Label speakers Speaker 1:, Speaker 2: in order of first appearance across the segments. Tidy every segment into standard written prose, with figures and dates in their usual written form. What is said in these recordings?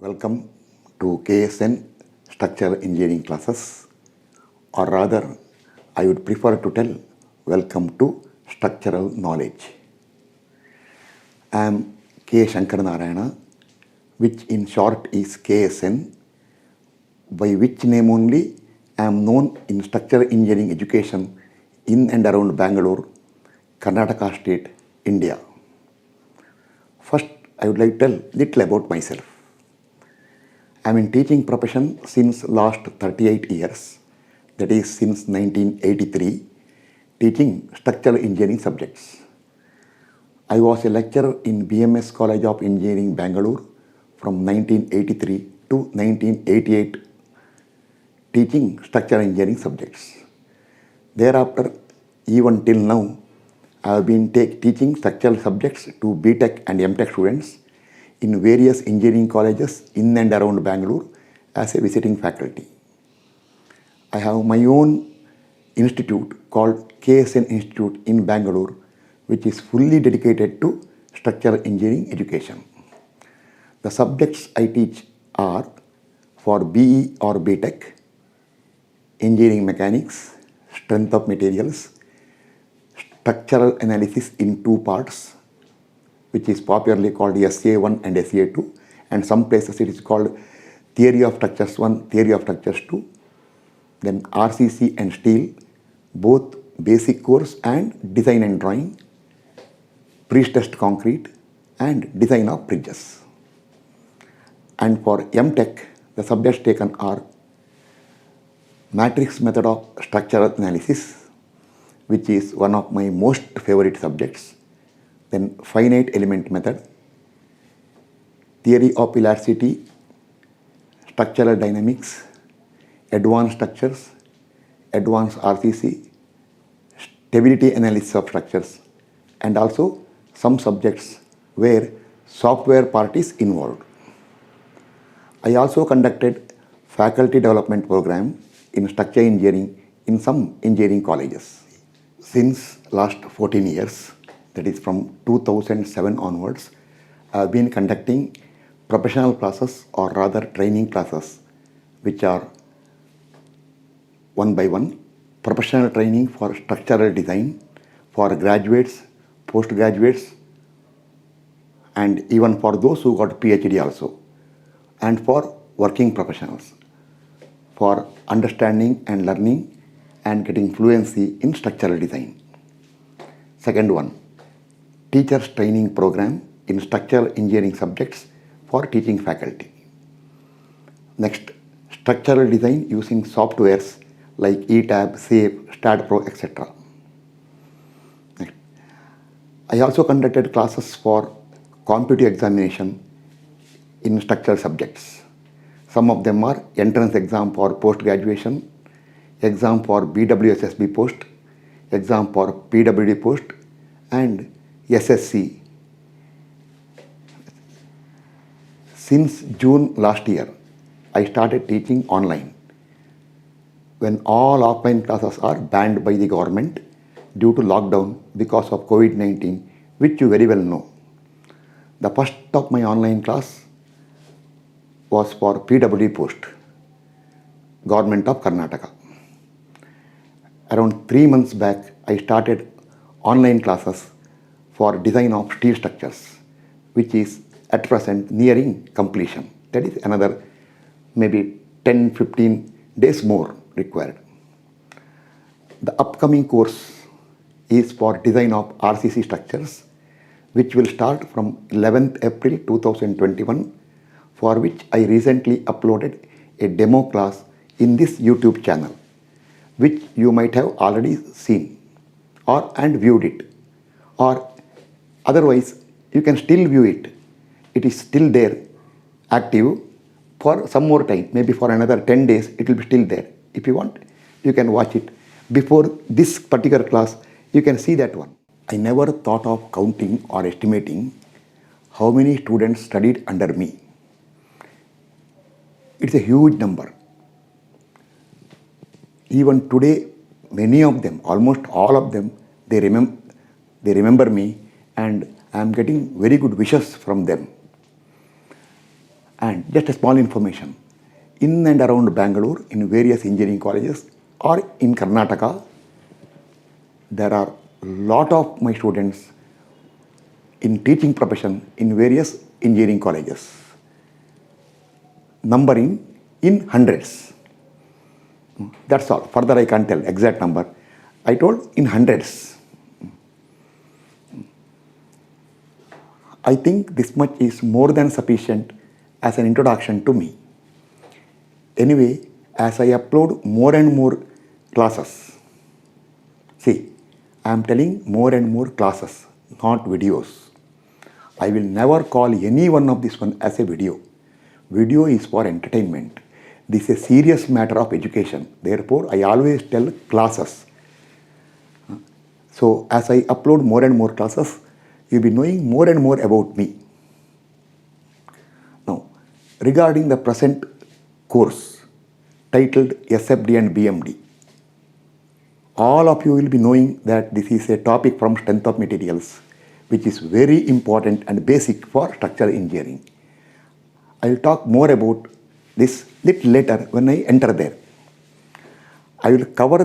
Speaker 1: Welcome to KSN Structural Engineering classes, or rather, I would prefer to tell welcome to Structural Knowledge. I am K. Shankar Narayana, which in short is KSN, by which name only I am known in structural engineering education in and around Bangalore, Karnataka state, India. First, I would like to tell little about myself. I am in teaching profession since last 38 years, that is since 1983, teaching structural engineering subjects. I was a lecturer in BMS College of Engineering, Bangalore from 1983 to 1988, teaching structural engineering subjects. Thereafter, even till now, I have been teaching structural subjects to BTech and MTech students in various engineering colleges in and around Bangalore as a visiting faculty. I have my own institute called KSN Institute in Bangalore, which is fully dedicated to structural engineering education. The subjects I teach are for BE or BTech, engineering mechanics, strength of materials, structural analysis in two parts, which is popularly called SA1 and SA2, and some places it is called Theory of Structures 1, Theory of Structures 2, then RCC and Steel, both basic course, and Design and Drawing, Pre-stressed Concrete, and Design of Bridges. And for MTech, the subjects taken are Matrix Method of Structural Analysis, which is one of my most favorite subjects, then Finite Element Method, Theory of Elasticity, Structural Dynamics, Advanced Structures, Advanced RCC, Stability Analysis of Structures, and also some subjects where software part is involved. I also conducted faculty development program in structural engineering in some engineering colleges. Since last 14 years, that is from 2007 onwards, I have been conducting professional classes, or rather training classes, which are one by one. Professional training for structural design for graduates, postgraduates, and even for those who got PhD also, and for working professionals for understanding and learning and getting fluency in structural design. Second one, teachers training program in structural engineering subjects for teaching faculty. Next, structural design using softwares like ETAB, SAFE, StatPro, etc. Next, I also conducted classes for competitive examination in structural subjects. Some of them are entrance exam for post-graduation, exam for BWSSB post, exam for PWD post, and SSC. Since June last year, I started teaching online when all offline classes are banned by the government due to lockdown because of COVID-19, which you very well know. The first of my online class was for PWD post, Government of Karnataka. Around 3 months back, I started online classes for design of steel structures, which is at present nearing completion. That is another maybe 10-15 days more required. The upcoming course is for design of RCC structures, which will start from 11th April 2021, for which I recently uploaded a demo class in this YouTube channel, which you might have already seen and viewed it, or otherwise you can still view it. It is still there, active for some more time, maybe for another 10 days it will be still there. If you want, you can watch it. Before this particular class, you can see that one. I never thought of counting or estimating how many students studied under me. It's a huge number. Even today, many of them, almost all of them, they remember me, and I am getting very good wishes from them. And just a small information, in and around Bangalore, in various engineering colleges or in Karnataka, there are a lot of my students in teaching profession in various engineering colleges, numbering in hundreds. That's all. Further I can't tell exact number. I told in hundreds. I think this much is more than sufficient as an introduction to me. Anyway, as I upload more and more classes, see, I am telling more and more classes, not videos. I will never call any one of this one as a video. Video is for entertainment. This is a serious matter of education. Therefore, I always tell classes. So, as I upload more and more classes, you'll be knowing more and more about me. Now, regarding the present course titled SFD and BMD, all of you will be knowing that this is a topic from Strength of Materials, which is very important and basic for structural engineering. I will talk more about this little later when I enter there. I will cover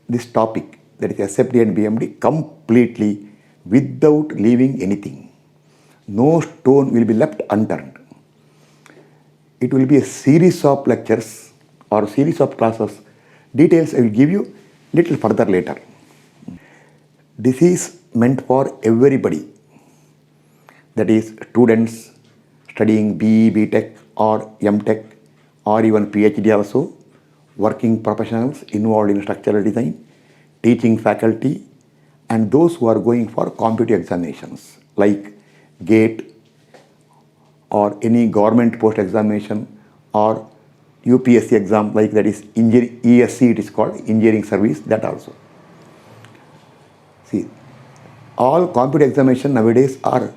Speaker 1: this topic, that is SFD and BMD, completely without leaving anything. No stone will be left unturned. It will be a series of lectures or series of classes. Details I will give you little further later. This is meant for everybody, that is students studying BE, BTech or MTech or even PhD also, working professionals involved in structural design, teaching faculty, and those who are going for competitive examinations like GATE or any government post examination or UPSC exam, like that is ESC, it is called engineering service, that also. See, all competitive examination nowadays are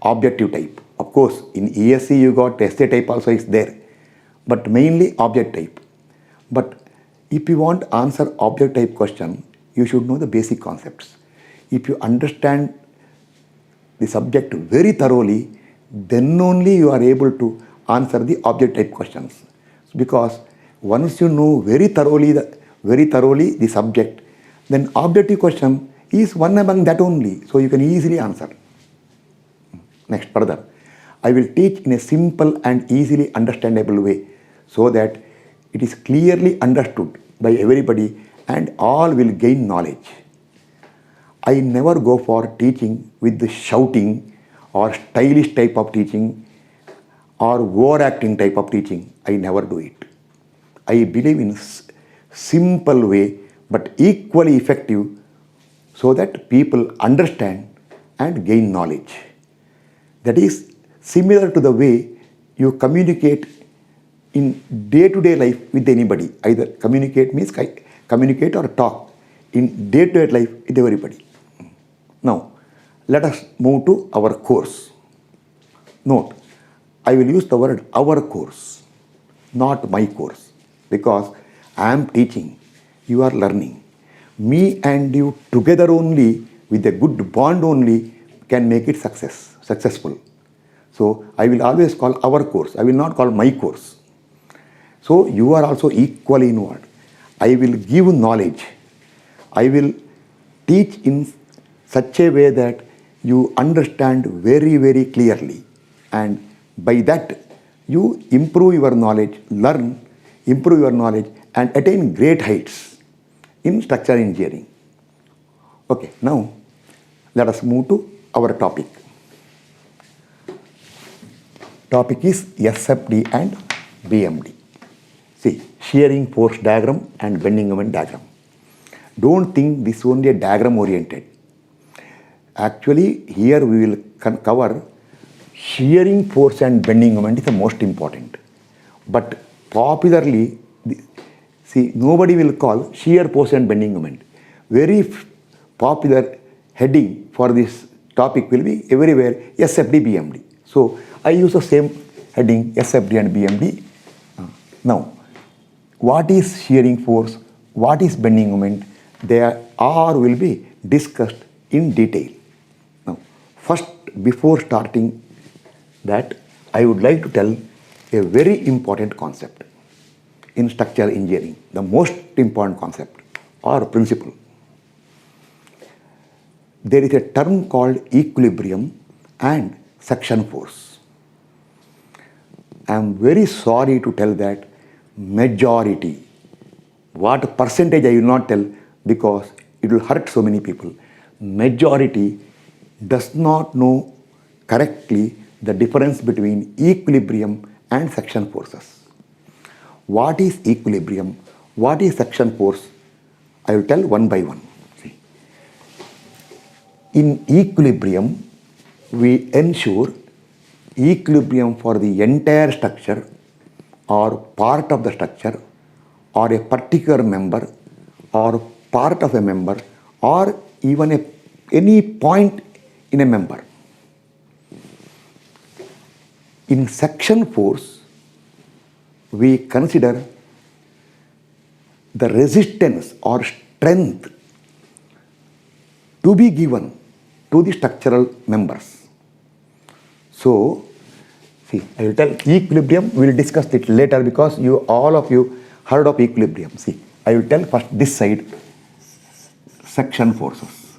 Speaker 1: objective type. Of course, in ESC you got essay type also is there, but mainly object type. But if you want to answer object type question, you should know the basic concepts. If you understand the subject very thoroughly, then only you are able to answer the object type questions. Because once you know very thoroughly the subject, then objective question is one among that only, so you can easily answer. Next, further, I will teach in a simple and easily understandable way so that it is clearly understood by everybody and all will gain knowledge. I never go for teaching with the shouting or stylish type of teaching or overacting type of teaching. I never do it. I believe in simple way but equally effective so that people understand and gain knowledge. That is similar to the way you communicate in day-to-day life with anybody. Either communicate means communicate or talk in day-to-day life with everybody. Now, let us move to our course. Note, I will use the word our course, not my course, because I am teaching, you are learning. Me and you together only, with a good bond only, can make it successful. So, I will always call our course, I will not call my course. So, you are also equally involved. I will give knowledge. I will teach in such a way that you understand very, very clearly. And by that, you improve your knowledge, learn, improve your knowledge, and attain great heights in structural engineering. Okay, now let us move to our topic. Topic is SFD and BMD. See, shearing force diagram and bending moment diagram. Don't think this is only a diagram oriented. Actually, here we will cover shearing force and bending moment is the most important. But popularly, see, nobody will call shear force and bending moment. Very popular heading for this topic will be everywhere SFD, BMD. So, I use the same heading SFD and BMD. Now, what is shearing force? What is bending moment? They all will be discussed in detail. Now, first, before starting that, I would like to tell a very important concept in structural engineering, the most important concept or principle. There is a term called equilibrium and section force. I am very sorry to tell that majority, what percentage I will not tell because it will hurt so many people. Majority does not know correctly the difference between equilibrium and section forces. What is equilibrium? What is section force? I will tell one by one. See. In equilibrium, we ensure equilibrium for the entire structure or part of the structure or a particular member or part of a member or even any point in a member. In section force, we consider the resistance or strength to be given to the structural members. So, see, I will tell equilibrium, we will discuss it later because all of you heard of equilibrium. See, I will tell first this side, section forces.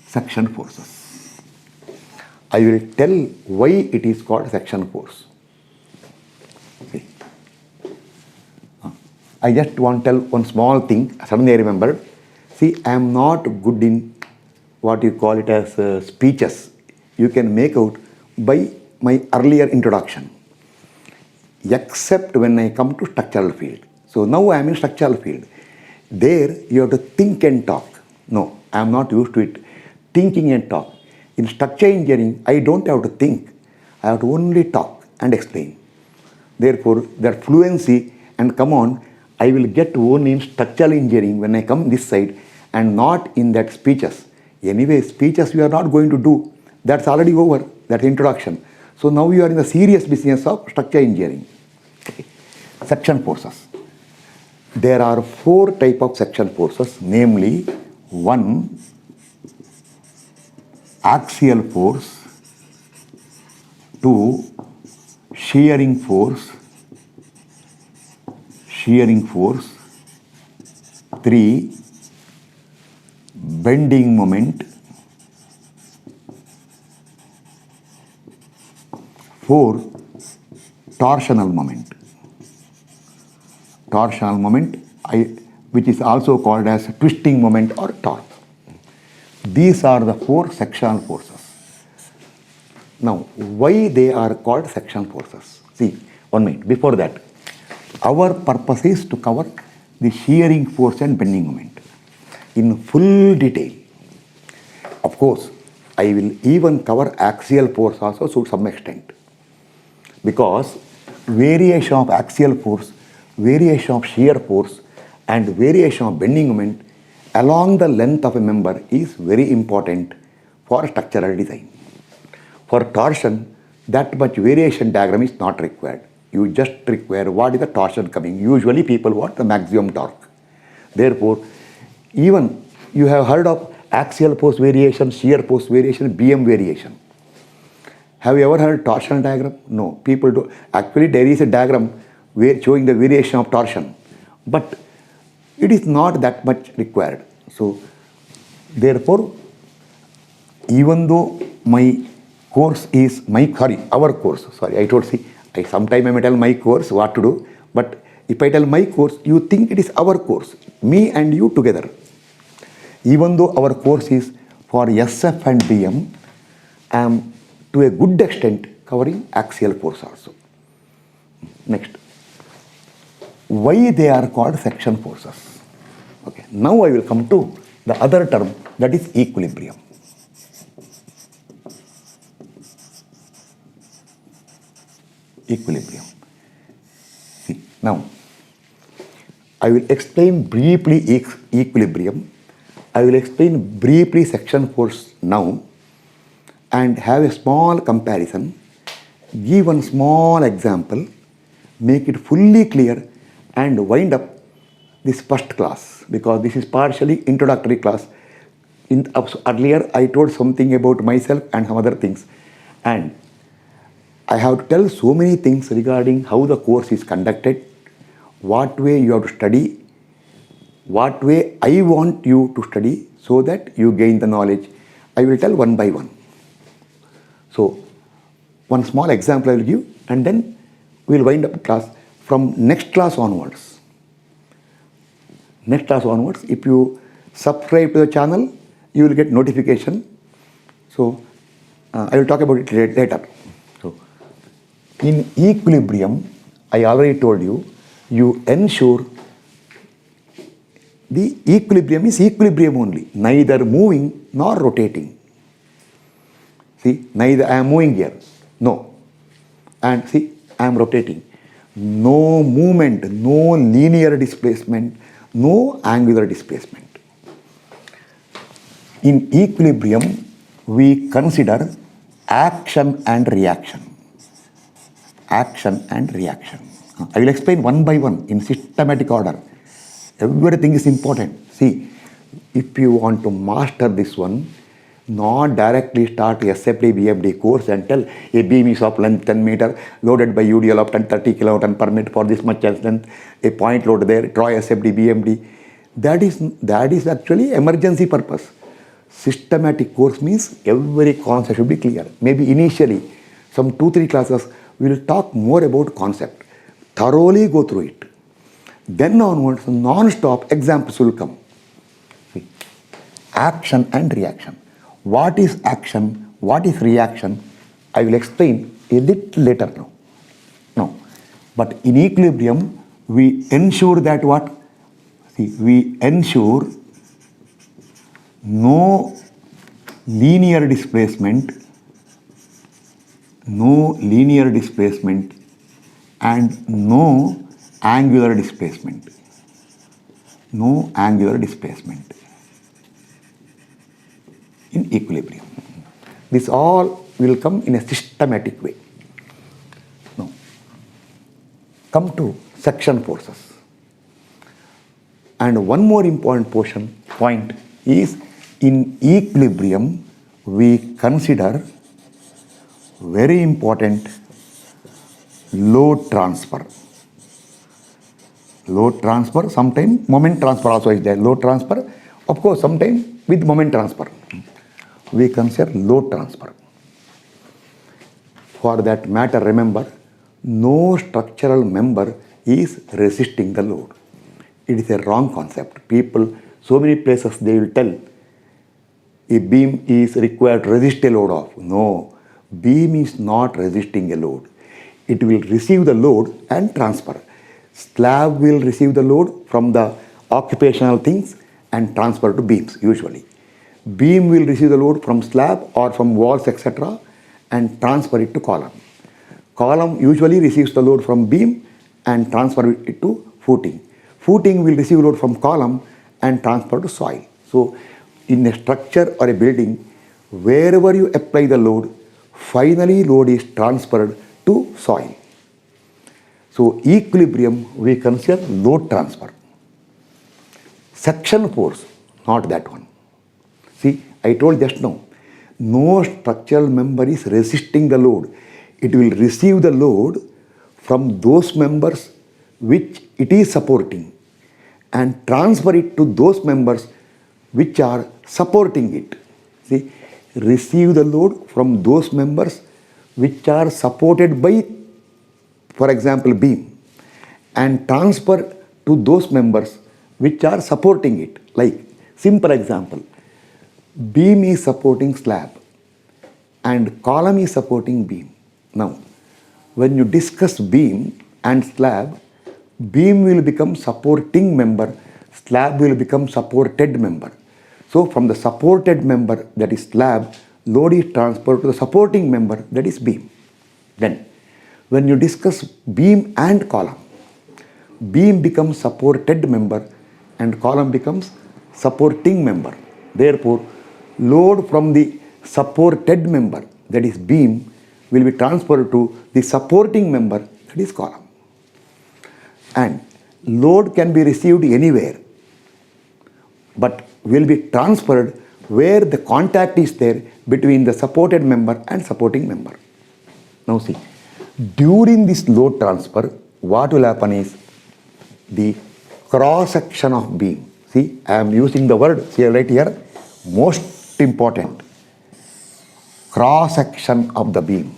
Speaker 1: Section forces. I will tell why it is called section force. See. I just want to tell one small thing. Suddenly I remembered. See, I am not good in what you call it as speeches. You can make out by my earlier introduction. Except when I come to structural field. So now I am in structural field. There you have to think and talk. No, I am not used to it. Thinking and talk. In structural engineering, I don't have to think. I have to only talk and explain. Therefore, that fluency and come on, I will get only in structural engineering when I come this side and not in that speeches. Anyway, speeches we are not going to do. That's already over, that introduction. So now you are in the serious business of structural engineering. Okay. Section forces. There are 4 types of section forces, namely 1. Axial force, 2. Shearing force, 3. Bending moment, 4. Torsional moment. Torsional moment, which is also called as twisting moment or torque. These are the 4 sectional forces. Now, why they are called section forces? See, 1 minute. Before that, our purpose is to cover the shearing force and bending moment in full detail. Of course, I will even cover axial force also to some extent. Because variation of axial force, variation of shear force and variation of bending moment along the length of a member is very important for structural design. For torsion, that much variation diagram is not required. You just require what is the torsion coming. Usually people want the maximum torque. Therefore, even you have heard of axial force variation, shear force variation, BM variation. Have you ever heard torsion diagram? No, people do. Actually, there is a diagram showing the variation of torsion, but it is not that much required. So, therefore, even though my course is our course, sometime I may tell my course what to do, but if I tell my course, you think it is our course, me and you together. Even though our course is for SF and BM, I am to a good extent covering axial force also. Next, why they are called section forces? Okay, now I will come to the other term, that is equilibrium. Equilibrium. See, now I will explain briefly equilibrium. I will explain briefly section force now and have a small comparison, give one small example, make it fully clear and wind up this first class, because this is partially introductory class. Earlier I told something about myself and some other things, and I have to tell so many things regarding how the course is conducted, what way you have to study, what way I want you to study so that you gain the knowledge. I will tell one by one. So, one small example I will give, and then we will wind up the class. From next class onwards, if you subscribe to the channel, you will get notification. So, I will talk about it later. So, in equilibrium, I already told you, you ensure the equilibrium is equilibrium only, neither moving nor rotating. See, neither I am moving here, no. And see, I am rotating. No movement, no linear displacement, no angular displacement. In equilibrium, we consider action and reaction. Action and reaction. I will explain one by one in systematic order. Everything is important. See, if you want to master this one, not directly start SFD BMD course and tell a beam is of length 10 meter loaded by UDL of 30 kN per meter for this much as length, a point load there, draw SFD BMD. That is actually emergency purpose. Systematic course means every concept should be clear. Maybe initially, some 2-3 classes, we will talk more about concept. Thoroughly go through it. Then onwards, non-stop examples will come. See, action and reaction. What is action? What is reaction? I will explain a little later now. No. But in equilibrium, we ensure that what? See, we ensure no linear displacement, and no angular displacement. No angular displacement in equilibrium. This all will come in a systematic way. Now, come to section forces. And one more important point is, in equilibrium, we consider very important load transfer. Load transfer, sometimes moment transfer also is there. Load transfer, of course, sometimes with moment transfer. We consider load transfer. For that matter, remember, no structural member is resisting the load. It is a wrong concept. People, so many places they will tell a beam is required to resist a load of. No, beam is not resisting a load. It will receive the load and transfer. Slab will receive the load from the occupational things and transfer to beams usually. Beam will receive the load from slab or from walls, etc., and transfer it to column. Column usually receives the load from beam and transfer it to footing. Footing will receive load from column and transfer to soil. So, in a structure or a building, wherever you apply the load, finally load is transferred to soil. So, equilibrium we consider load transfer. Section force, not that one. See, I told just now, no structural member is resisting the load. It will receive the load from those members which it is supporting and transfer it to those members which are supporting it. See, receive the load from those members which are supported by, for example, beam, and transfer to those members which are supporting it. Like, simple example, beam is supporting slab and column is supporting beam. Now, when you discuss beam and slab, beam will become supporting member, slab will become supported member. So, from the supported member, that is slab, load is transferred to the supporting member, that is beam. Then, when you discuss beam and column, beam becomes supported member and column becomes supporting member. Therefore, load from the supported member, that is beam, will be transferred to the supporting member, that is column. And load can be received anywhere, but will be transferred where the contact is there between the supported member and supporting member. Now see, during this load transfer, what will happen is the cross section of beam. See, I am using the word here right here, most important. Cross section of the beam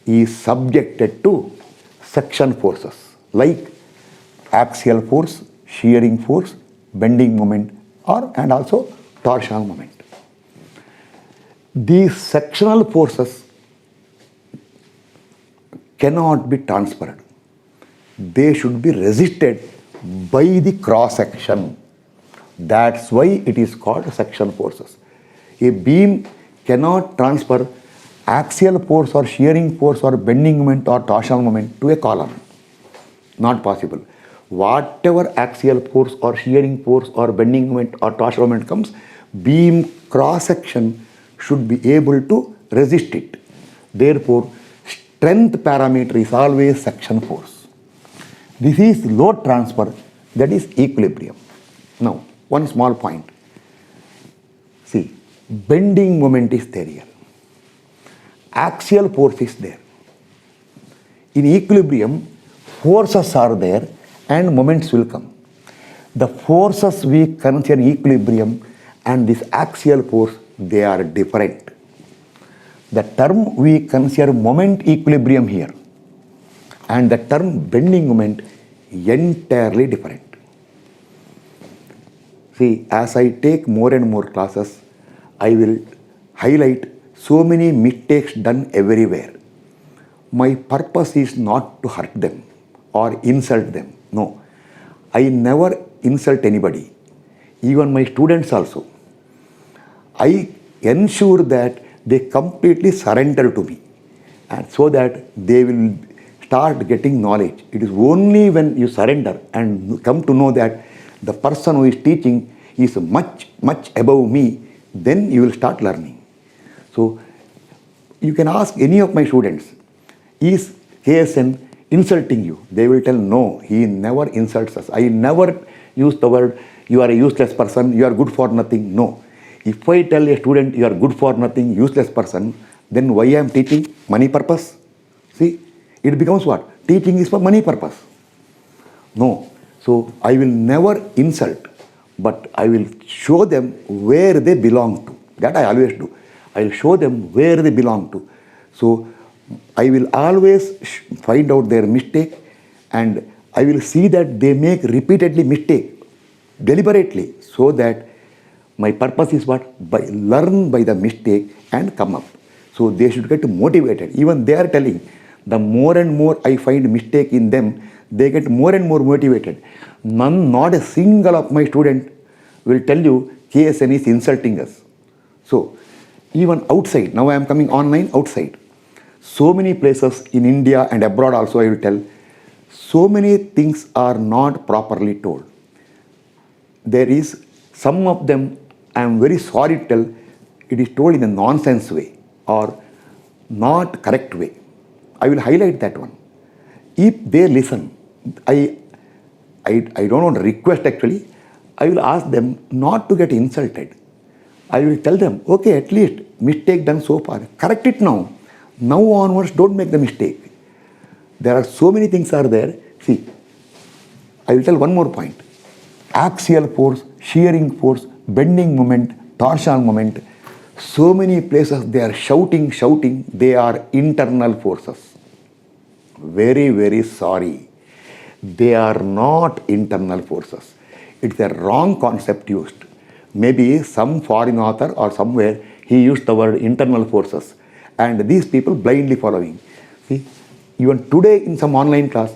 Speaker 1: is subjected to section forces like axial force, shearing force, bending moment, and also torsional moment. These sectional forces cannot be transferred. They should be resisted by the cross section. That's why it is called section forces. A beam cannot transfer axial force or shearing force or bending moment or torsional moment to a column. Not possible. Whatever axial force or shearing force or bending moment or torsional moment comes, beam cross section should be able to resist it. Therefore, strength parameter is always section force. This is load transfer, that is equilibrium. Now, one small point. See, bending moment is there here. Axial force is there. In equilibrium, forces are there and moments will come. The forces we consider in equilibrium and this axial force, they are different. The term we consider moment equilibrium here and the term bending moment entirely different. See, as I take more and more classes, I will highlight so many mistakes done everywhere. My purpose is not to hurt them or insult them. No, I never insult anybody, even my students also. I ensure that they completely surrender to me, and so that they will start getting knowledge. It is only when you surrender and come to know that the person who is teaching is much, much above me, then you will start learning. So, you can ask any of my students, is KSN insulting you? They will tell, no, he never insults us. I never use the word, you are a useless person, you are good for nothing. No. If I tell a student, you are good for nothing, useless person, then why I am teaching? Money purpose? See, it becomes what? Teaching is for money purpose. No. So, I will never insult, but I will show them where they belong to. That I always do. I will show them where they belong to. So, I will always find out their mistake, and I will see that they make repeatedly mistake, deliberately, so that my purpose is what? Learn by the mistake and come up. So they should get motivated. Even they are telling, the more and more I find mistake in them, they get more and more motivated. Not a single of my student will tell you KSN is insulting us. So even outside, now I am coming online outside. So many places in India and abroad also I will tell, so many things are not properly told. There is some of them, I am very sorry to tell, it is told in a nonsense way or not correct way. I will highlight that one. If they listen, I don't want to request actually, I will ask them not to get insulted. I will tell them, okay, at least mistake done so far, correct it now. Now onwards, don't make the mistake. There are so many things are there. See, I will tell one more point. Axial force, shearing force, bending moment, torsional moment, so many places they are shouting, they are internal forces. Very, very sorry. They are not internal forces. It's a wrong concept used. Maybe some foreign author or somewhere he used the word internal forces, and these people blindly following. See, even today in some online class,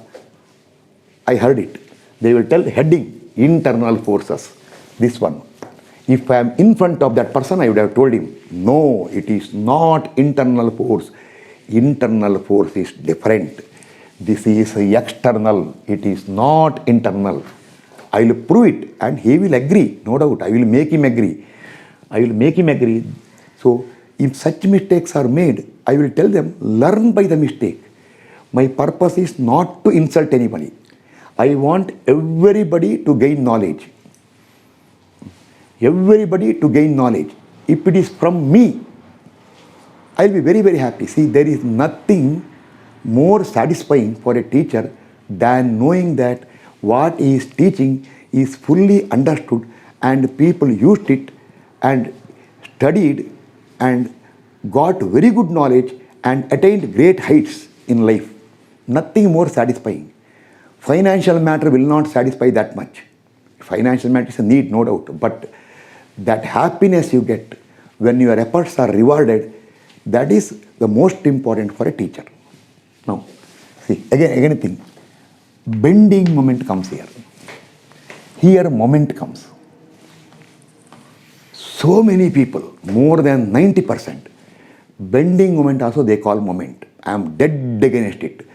Speaker 1: I heard it. They will tell heading, internal forces, this one. If I am in front of that person, I would have told him, no, it is not internal force. Internal force is different. This is external. It is not internal. I will prove it and he will agree, no doubt. I will make him agree. So, if such mistakes are made, I will tell them, learn by the mistake. My purpose is not to insult anybody. I want everybody to gain knowledge. everybody to gain knowledge. If it is from me, I'll be very, very happy. See, there is nothing more satisfying for a teacher than knowing that what he is teaching is fully understood and people used it and studied and got very good knowledge and attained great heights in life. Nothing more satisfying. Financial matter will not satisfy that much. Financial matter is a need, no doubt, but that happiness you get when your efforts are rewarded, that is the most important for a teacher. Now, see, again a thing. Bending moment comes here. Here moment comes. So many people, more than 90%, bending moment also they call moment. I am dead against it.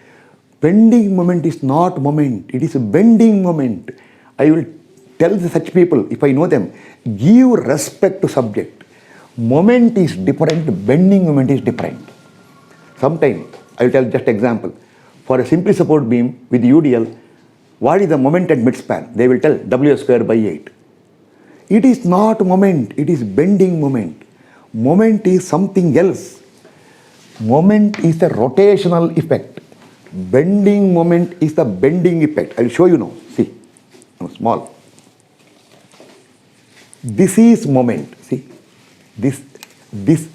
Speaker 1: Bending moment is not moment, it is a bending moment. I will tell such people, if I know them, give respect to subject. Moment is different, bending moment is different. Sometimes, I will tell just example. For a simply support beam with UDL, what is the moment at midspan? They will tell W square by 8. It is not moment, it is bending moment. Moment is something else. Moment is the rotational effect. Bending moment is the bending effect. I will show you now. See, small. This is moment. See,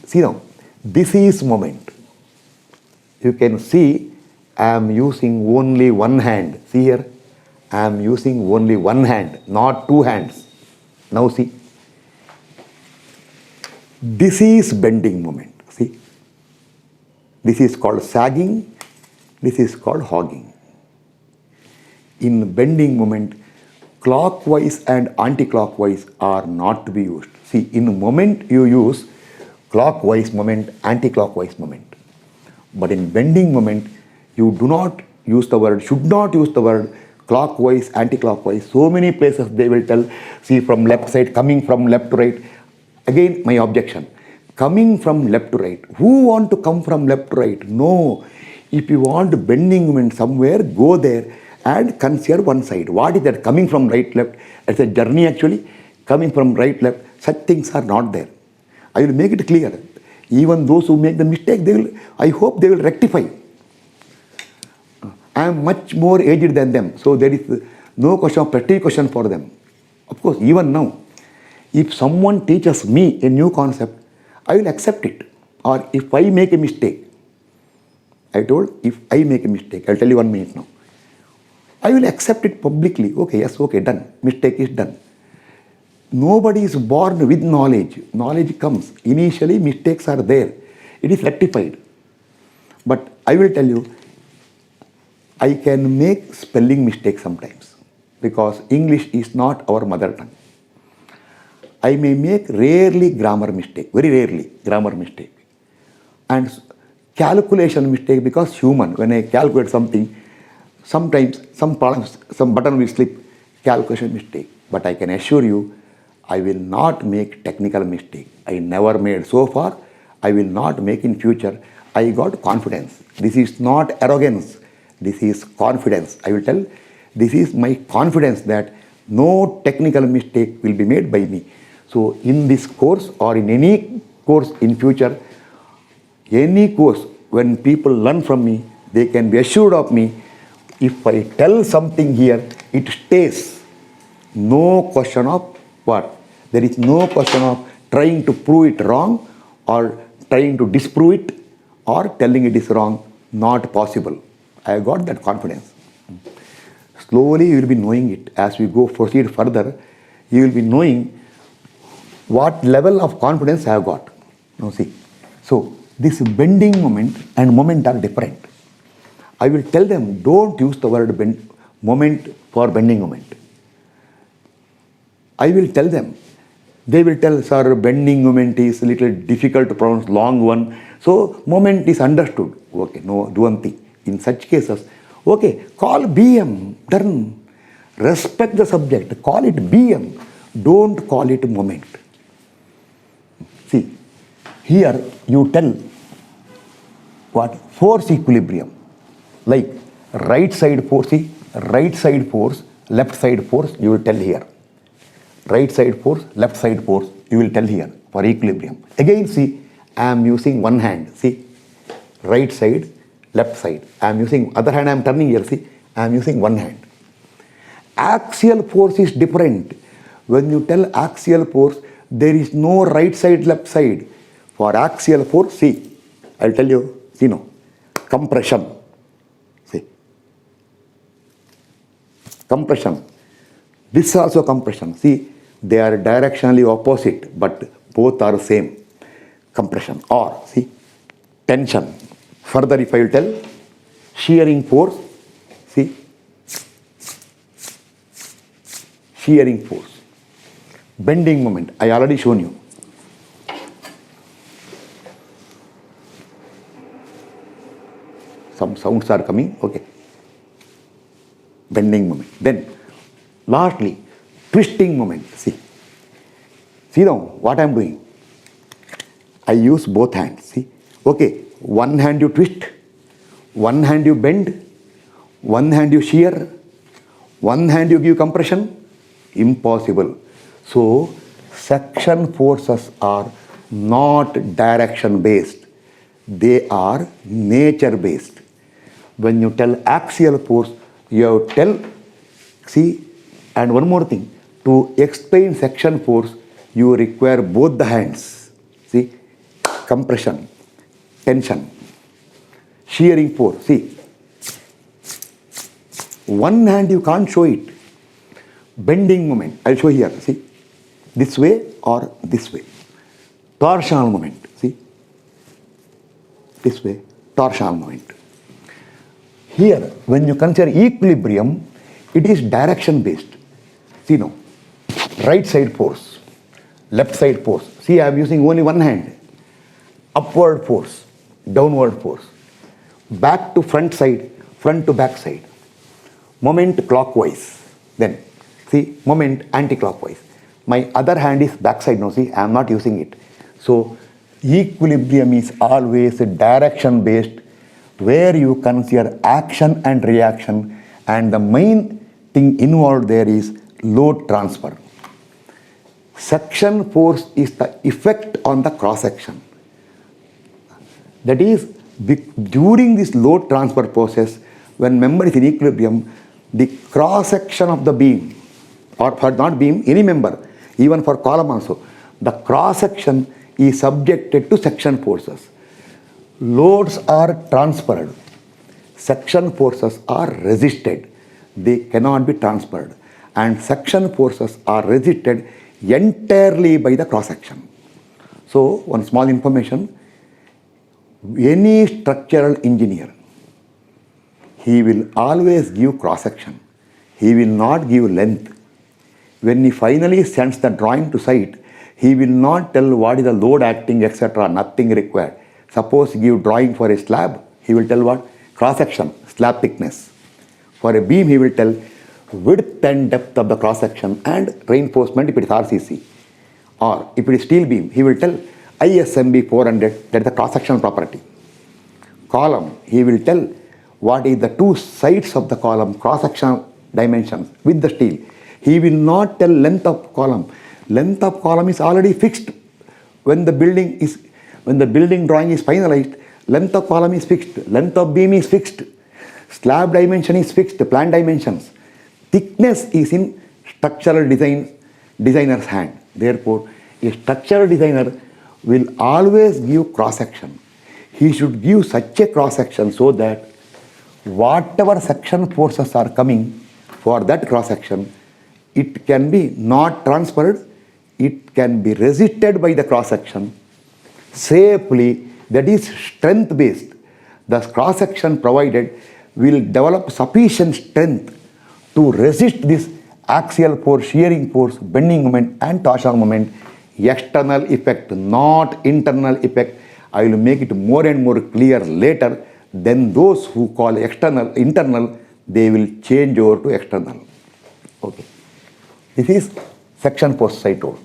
Speaker 1: see now. This is moment. You can see I am using only one hand. See here, I am using only one hand, not two hands. Now see, this is bending moment. See, this is called sagging, this is called hogging. In bending moment, clockwise and anti-clockwise are not to be used. See, in moment you use clockwise moment, anti-clockwise moment. But in bending moment, you do not use the word, should not use the word clockwise, anti-clockwise. So many places they will tell, see from left side, coming from left to right. Again, my objection. Coming from left to right. Who want to come from left to right? No. If you want bending moment somewhere, go there and consider one side. What is that? Coming from right, left. It's a journey actually. Coming from right, left. Such things are not there. I will make it clear. Even those who make the mistake, they will, I hope they will rectify. I am much more aged than them, so there is no question of prestige question for them. Of course, even now, if someone teaches me a new concept, I will accept it. Or if I make a mistake, I told, if I make a mistake, I'll tell you 1 minute now. I will accept it publicly. Okay, yes, okay, done. Mistake is done. Nobody is born with knowledge. Knowledge comes. Initially, mistakes are there. It is rectified. But I will tell you, I can make spelling mistakes sometimes because English is not our mother tongue. I may make rarely grammar mistake, very rarely grammar mistake. And calculation mistake because human, when I calculate something, sometimes some problems, some button will slip, calculation mistake. But I can assure you, I will not make technical mistake. I never made so far. I will not make in future. I got confidence. This is not arrogance. This is confidence. I will tell, this is my confidence that no technical mistake will be made by me. So in this course or in any course in future, any course, when people learn from me, they can be assured of me. If I tell something here, it stays. No question of what? There is no question of trying to prove it wrong or trying to disprove it or telling it is wrong. Not possible. I got that confidence. Slowly you will be knowing it. As we proceed further, you will be knowing what level of confidence I have got. Now see. So this bending moment and moment are different. I will tell them, don't use the word moment for bending moment. I will tell them. They will tell, sir, bending moment is a little difficult to pronounce, long one. So moment is understood. Okay, no, do one thing. In such cases, okay, call BM, done. Respect the subject, call it BM. Don't call it moment. See, here you tell what? Force equilibrium. Like right side force, see, right side force, left side force, you will tell here. right side force, left side force, you will tell here for equilibrium. Again see, I am using one hand, see, right side, left side. I am using other hand, I am turning here, see, I am using one hand. Axial force is different. When you tell axial force, there is no right side, left side. For axial force, see, I will tell you, see now, compression, see, compression. This is also compression. See, they are directionally opposite, but both are same. Compression. Or, see, tension. Further, if I will tell, shearing force, see, shearing force. Bending moment, I already shown you. Some sounds are coming, okay. Bending moment. Then, lastly, twisting moment. See now what I am doing. I use both hands. See, okay. One hand you twist, one hand you bend, one hand you shear, one hand you give compression. Impossible. So, section forces are not direction based. They are nature based. When you tell axial force, you have to tell, see, and one more thing, to explain section force, you require both the hands. See, compression, tension, shearing force. See, one hand you can't show it. Bending moment, I'll show here. See, this way or this way. Torsional moment. See, this way, torsional moment. Here, when you consider equilibrium, it is direction based. See now, right side force, left side force. See, I am using only one hand. Upward force, downward force. Back to front side, front to back side. Moment clockwise. Then, see, moment anti-clockwise. My other hand is back side now. See, I am not using it. So, equilibrium is always direction based, where you consider action and reaction, and the main thing involved there is load transfer. Section force is the effect on the cross section. That is, during this load transfer process, when member is in equilibrium, the cross section of the beam, or for not beam, any member, even for column also, the cross section is subjected to section forces. Loads are transferred. Section forces are resisted. They cannot be transferred. And section forces are resisted entirely by the cross section. So, one small information, any structural engineer, he will always give cross section. He will not give length. When he finally sends the drawing to site, he will not tell what is the load acting, etc. Nothing required. Suppose give drawing for a slab, he will tell what? Cross section, slab thickness. For a beam, he will tell width and depth of the cross section and reinforcement if it is RCC. Or if it is steel beam, he will tell ISMB 400, that is the cross sectional property. Column, he will tell what is the two sides of the column, cross sectional dimensions with the steel. He will not tell length of column. Length of column is already fixed. When the building drawing is finalized, length of column is fixed, length of beam is fixed, slab dimension is fixed, plan dimensions. Thickness is in structural designer's hand. Therefore, a structural designer will always give cross section. He should give such a cross section so that whatever section forces are coming for that cross section, it can be not transferred, it can be resisted by the cross section safely. That is strength based. The cross section provided will develop sufficient strength to resist this axial force, shearing force, bending moment and torsional moment. External effect, not internal effect. I will make it more and more clear later. Then those who call internal, they will change over to external. Okay. This is section force I told.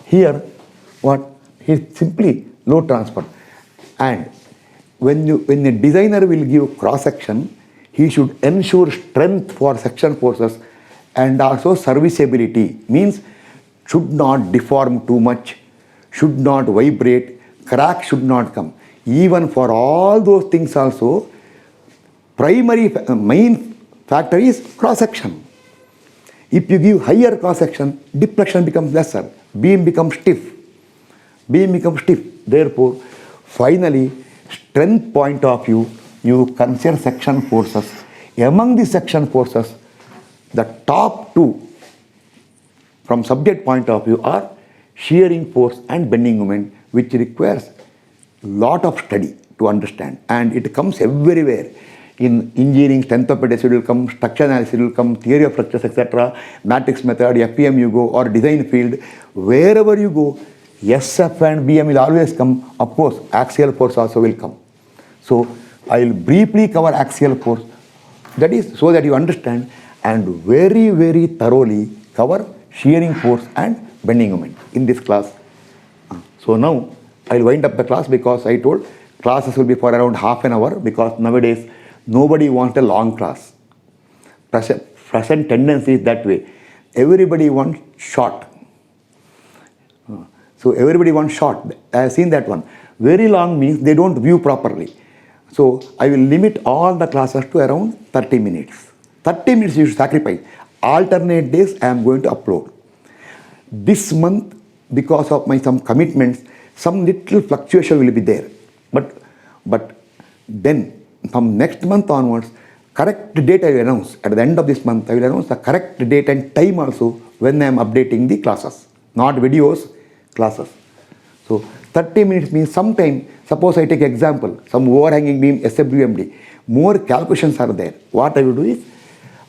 Speaker 1: Here, what? Here simply load transfer. And when a designer will give cross section, he should ensure strength for section forces and also serviceability. Means should not deform too much, should not vibrate, crack should not come. Even for all those things also, main factor is cross-section. If you give higher cross-section, deflection becomes lesser, beam becomes stiff. Therefore, finally, strength point of view, you consider section forces. Among the section forces, the top two from subject point of view are shearing force and bending moment, which requires lot of study to understand, and it comes everywhere. In engineering, strength of it will come, structure analysis will come, theory of structures, etc., matrix method, FEM you go, or design field, wherever you go, SF and BM will always come. Of course, axial force also will come. So I will briefly cover axial force, that is so that you understand, and very, very thoroughly cover shearing force and bending moment in this class. So now I will wind up the class, because I told classes will be for around half an hour, because nowadays nobody wants a long class. Present tendency is that way. Everybody wants short. So everybody wants short. I have seen that one. Very long means they don't view properly. So I will limit all the classes to around 30 minutes. 30 minutes you should sacrifice. Alternate days I am going to upload. This month, because of my some commitments, some little fluctuation will be there. But then from next month onwards, correct date I will announce. At the end of this month, I will announce the correct date and time also when I am updating the classes. Not videos, classes. So 30 minutes means sometime, suppose I take example, some overhanging beam, SWMD, more calculations are there. What I will do is,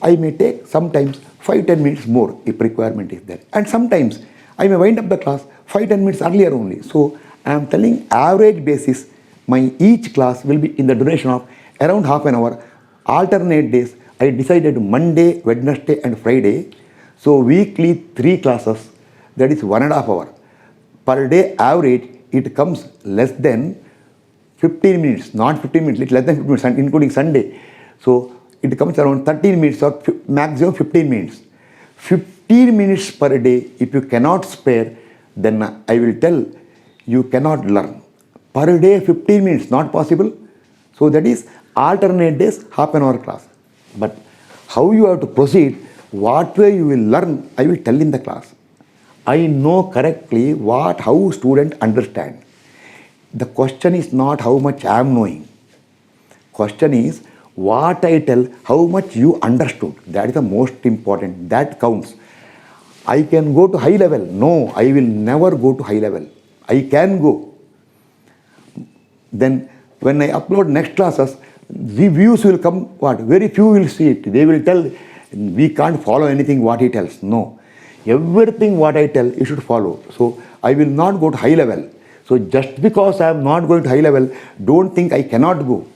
Speaker 1: I may take sometimes 5-10 minutes more if requirement is there. And sometimes I may wind up the class 5-10 minutes earlier only. So I am telling average basis, my each class will be in the duration of around half an hour. Alternate days, I decided Monday, Wednesday and Friday. So weekly 3 classes, that is 1.5 hours. Per day average, it comes less than 15 minutes, not 15 minutes, little less than 15 minutes, including Sunday. So it comes around 13 minutes or maximum 15 minutes. 15 minutes per day, if you cannot spare, then I will tell you cannot learn. Per day 15 minutes, not possible. So that is alternate days, half an hour class. But how you have to proceed, what way you will learn, I will tell in the class. I know correctly how student understand. The question is not how much I am knowing. Question is what I tell, how much you understood. That is the most important. That counts. I can go to high level. No, I will never go to high level. I can go. Then when I upload next classes, the views will come, what? Very few will see it. They will tell, we can't follow anything what he tells. No. Everything what I tell, you should follow. So I will not go to high level. So just because I am not going to high level, don't think I cannot go.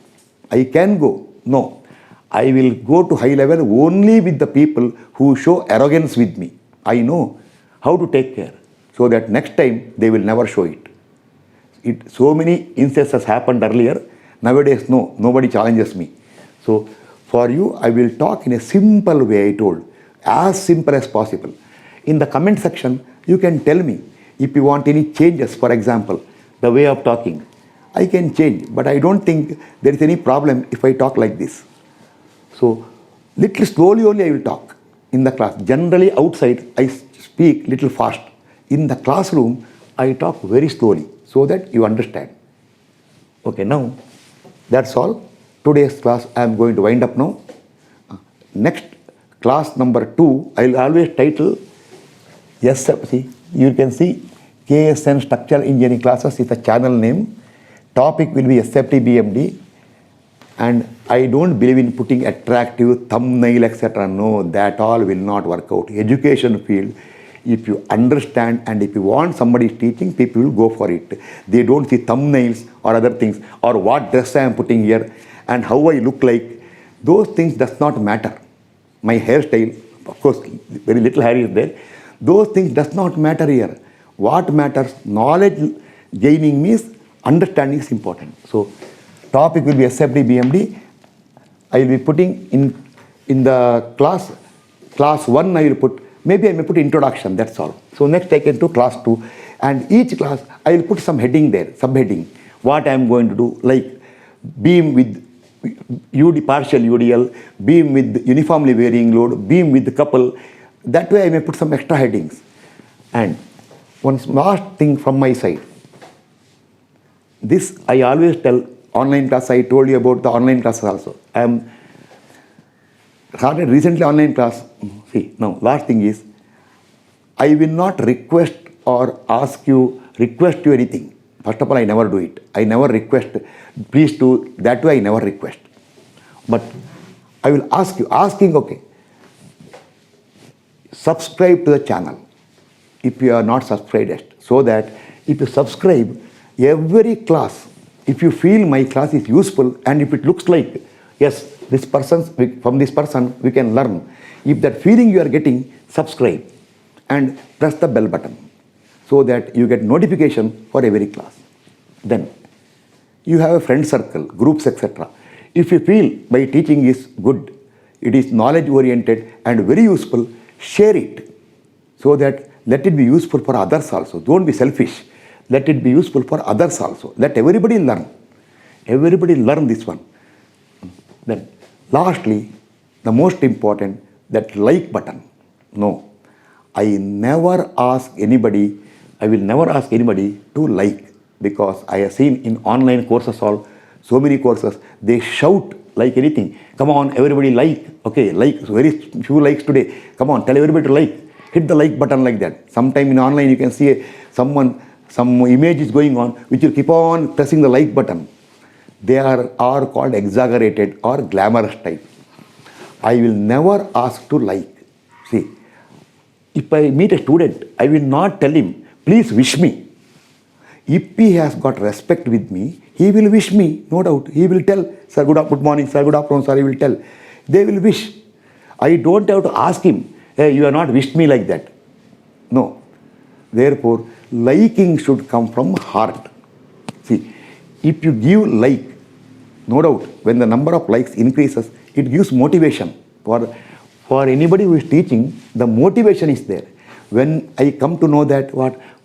Speaker 1: I can go. No. I will go to high level only with the people who show arrogance with me. I know how to take care, so that next time they will never show it. So many instances happened earlier. Nowadays, no, nobody challenges me. So for you, I will talk in a simple way, I told, as simple as possible. In the comment section, you can tell me if you want any changes, for example, the way of talking. I can change, but I don't think there is any problem if I talk like this. So little slowly only I will talk in the class. Generally outside, I speak little fast. In the classroom, I talk very slowly so that you understand. Okay, now that's all. Today's class I am going to wind up now. Next class number 2, I will always title, yes, see, you can see KSN Structural Engineering Classes is the channel name. Topic will be SFT BMD. And I don't believe in putting attractive thumbnail, etc. No, that all will not work out. Education field, if you understand and if you want somebody teaching, people will go for it. They don't see thumbnails or other things, or what dress I am putting here and how I look like. Those things does not matter. My hairstyle, of course, very little hair is there. Those things does not matter here. What matters, knowledge gaining means understanding is important. So topic will be SFT BMD. I will be putting in the class 1 I will put Maybe I may put introduction, that's all. So next I can do class 2, and each class I will put some heading there, subheading, what I am going to do, like beam with partial UDL, beam with uniformly varying load, beam with couple. That way I may put some extra headings. And one last thing from my side. This I always tell online class. I told you about the online classes also. I am started recently online class. See, now last thing is, I will not request or request you anything. First of all, I never do it. I never request, please do, that way I never request. But I will ask you, asking, okay, subscribe to the channel if you are not subscribed yet, so that if you subscribe, every class, if you feel my class is useful and if it looks like, yes, from this person we can learn, if that feeling you are getting, subscribe and press the bell button so that you get notification for every class. Then you have a friend circle, groups, etc. If you feel my teaching is good, it is knowledge oriented and very useful, share it so that let it be useful for others also. Don't be selfish. Let it be useful for others also. Let everybody learn. Everybody learn this one. Then lastly, the most important, that like button. No, I will never ask anybody to like, because I have seen in online courses so many courses, they shout like anything. Come on, everybody like. Okay, like, so very few likes today. Come on, tell everybody to like. Hit the like button like that. Sometime in online you can see some image is going on, which will keep on pressing the like button. They are called exaggerated or glamorous type. I will never ask to like. See, if I meet a student, I will not tell him, please wish me. If he has got respect with me, he will wish me, no doubt. He will tell, sir, good morning, sir, good afternoon, sir, he will tell. They will wish. I don't have to ask him, hey, you have not wished me like that. No. Therefore, liking should come from heart. See, if you give like, no doubt, when the number of likes increases, it gives motivation. For anybody who is teaching, the motivation is there. When I come to know that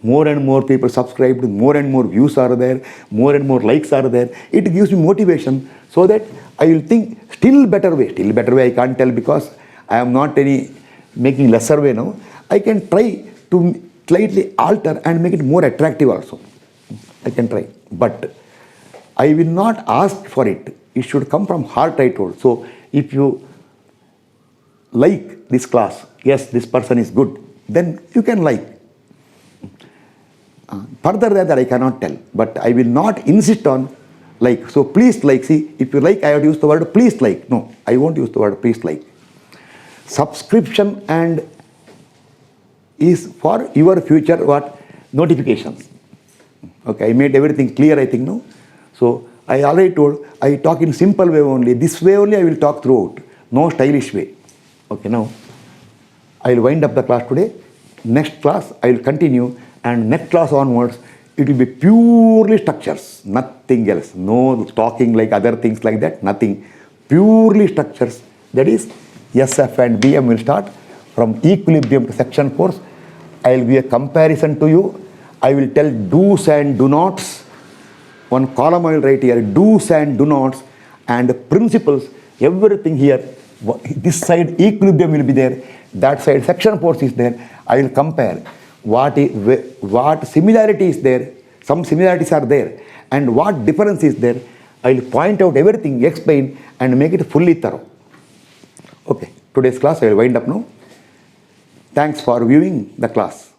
Speaker 1: more and more people subscribed, more and more views are there, more and more likes are there, it gives me motivation so that I will think still better way I can't tell because I am not making lesser way now. I can try to slightly alter and make it more attractive also. I can try. But I will not ask for it. It should come from heart, I told. So if you like this class, yes, this person is good, then you can like. Further than that I cannot tell, but I will not insist on like. So please like, see, if you like, I have to use the word please like. No, I won't use the word please like. Subscription and is for your future notifications. Okay, I made everything clear, I think, no? So I already told, I talk in simple way only. This way only I will talk throughout. No stylish way. Okay, now I will wind up the class today. Next class I will continue, and next class onwards it will be purely structures, nothing else. No talking like other things like that, nothing. Purely structures. That is SF and BM will start from equilibrium to section force. I will be a comparison to you. I will tell do's and do nots. One column I will write here, do's and do nots, and principles, everything here. This side equilibrium will be there, that side section force is there. I will compare what similarity is there, some similarities are there, and what difference is there. I will point out everything, explain, and make it fully thorough. Okay, today's class I will wind up now. Thanks for viewing the class.